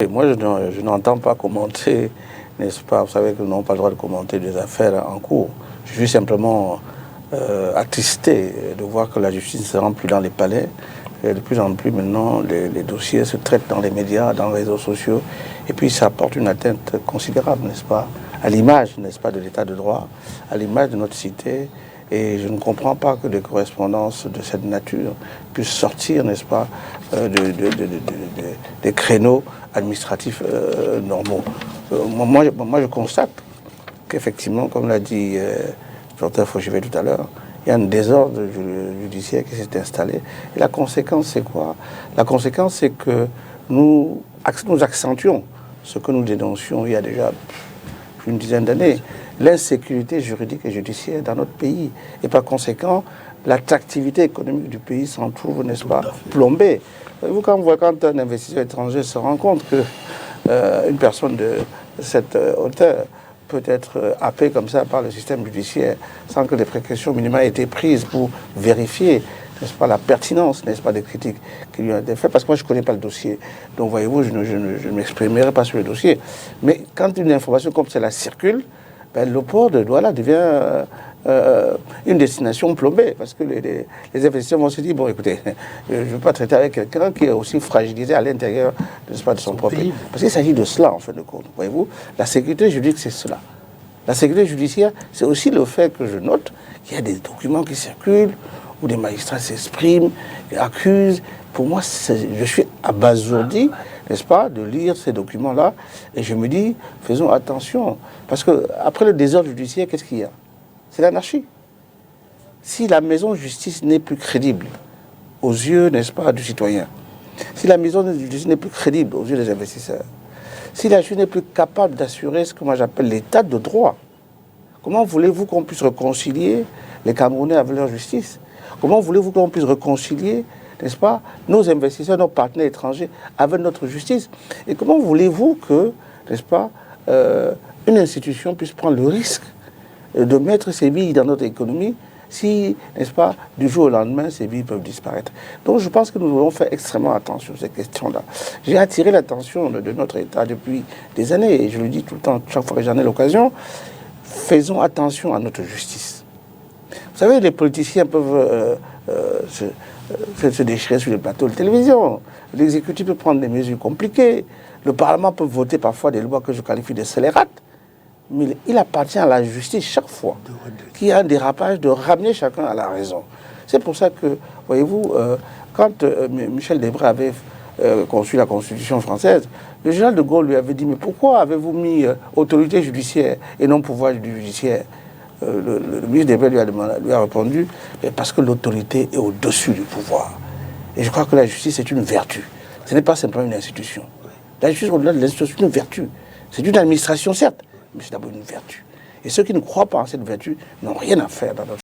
Et moi, je n'entends pas commenter, n'est-ce pas? Vous savez que nous n'avons pas le droit de commenter des affaires en cours. Je suis simplement attristé de voir que la justice ne se rend plus dans les palais. Et de plus en plus, maintenant, les dossiers se traitent dans les médias, dans les réseaux sociaux. Et puis, ça apporte une atteinte considérable, n'est-ce pas, à l'image, n'est-ce pas, de l'état de droit, à l'image de notre cité. Et je ne comprends pas que des correspondances de cette nature puissent sortir, n'est-ce pas, des créneaux administratifs normaux. Moi, je constate qu'effectivement, comme l'a dit le docteur Fauchevet tout à l'heure, il y a un désordre judiciaire qui s'est installé. Et la conséquence, c'est quoi? La conséquence, c'est que nous accentuons ce que nous dénoncions il y a déjà une dizaine d'années, l'insécurité juridique et judiciaire dans notre pays. Et par conséquent, l'attractivité économique du pays s'en trouve, n'est-ce pas, plombée. Vous, quand un investisseur étranger se rend compte qu'une personne de cette hauteur peut être happée comme ça par le système judiciaire sans que des précautions minimales aient été prises pour vérifier, n'est-ce pas, la pertinence, n'est-ce pas, des critiques qui lui ont été faites. Parce que moi, je ne connais pas le dossier. Donc, voyez-vous, je ne m'exprimerai pas sur le dossier. Mais quand une information comme celle-là circule, ben, le port de Douala devient une destination plombée. Parce que les investisseurs vont se dire, bon, écoutez, je ne veux pas traiter avec quelqu'un qui est aussi fragilisé à l'intérieur, n'est-ce pas, de son propre pays. Parce qu'il s'agit de cela, en fin de compte. Voyez-vous, la sécurité juridique, c'est cela. La sécurité judiciaire, c'est aussi le fait que je note qu'il y a des documents qui circulent, où des magistrats s'expriment, accusent. Pour moi, je suis abasourdi, n'est-ce pas, de lire ces documents-là. Et je me dis, faisons attention. Parce qu'après le désordre judiciaire, qu'est-ce qu'il y a? C'est l'anarchie. Si la maison de justice n'est plus crédible aux yeux, n'est-ce pas, du citoyen, si la maison de justice n'est plus crédible aux yeux des investisseurs, si la justice n'est plus capable d'assurer ce que moi j'appelle l'état de droit, comment voulez-vous qu'on puisse réconcilier les Camerounais avec leur justice? Comment voulez-vous qu'on puisse réconcilier, n'est-ce pas, nos investisseurs, nos partenaires étrangers avec notre justice? Et comment voulez-vous que, n'est-ce pas, une institution puisse prendre le risque de mettre ses billes dans notre économie si, n'est-ce pas, du jour au lendemain, ces billes peuvent disparaître? Donc je pense que nous devons faire extrêmement attention à ces questions-là. J'ai attiré l'attention de notre État depuis des années, et je le dis tout le temps, chaque fois que j'en ai l'occasion, faisons attention à notre justice. Vous savez, les politiciens peuvent se déchirer sur les plateaux de télévision. L'exécutif peut prendre des mesures compliquées. Le Parlement peut voter parfois des lois que je qualifie de scélérates. Mais il appartient à la justice chaque fois qu'il y a un dérapage de ramener chacun à la raison. C'est pour ça que, voyez-vous, quand Michel Debré avait conçu la Constitution française, le général de Gaulle lui avait dit « Mais pourquoi avez-vous mis autorité judiciaire et non pouvoir judiciaire ?» Le ministre Debré lui a répondu « Parce que l'autorité est au-dessus du pouvoir. » Et je crois que la justice est une vertu. Ce n'est pas simplement une institution. La justice, au-delà de l'institution, c'est une vertu. C'est une administration, certes, mais c'est d'abord une vertu. Et ceux qui ne croient pas en cette vertu n'ont rien à faire dans notre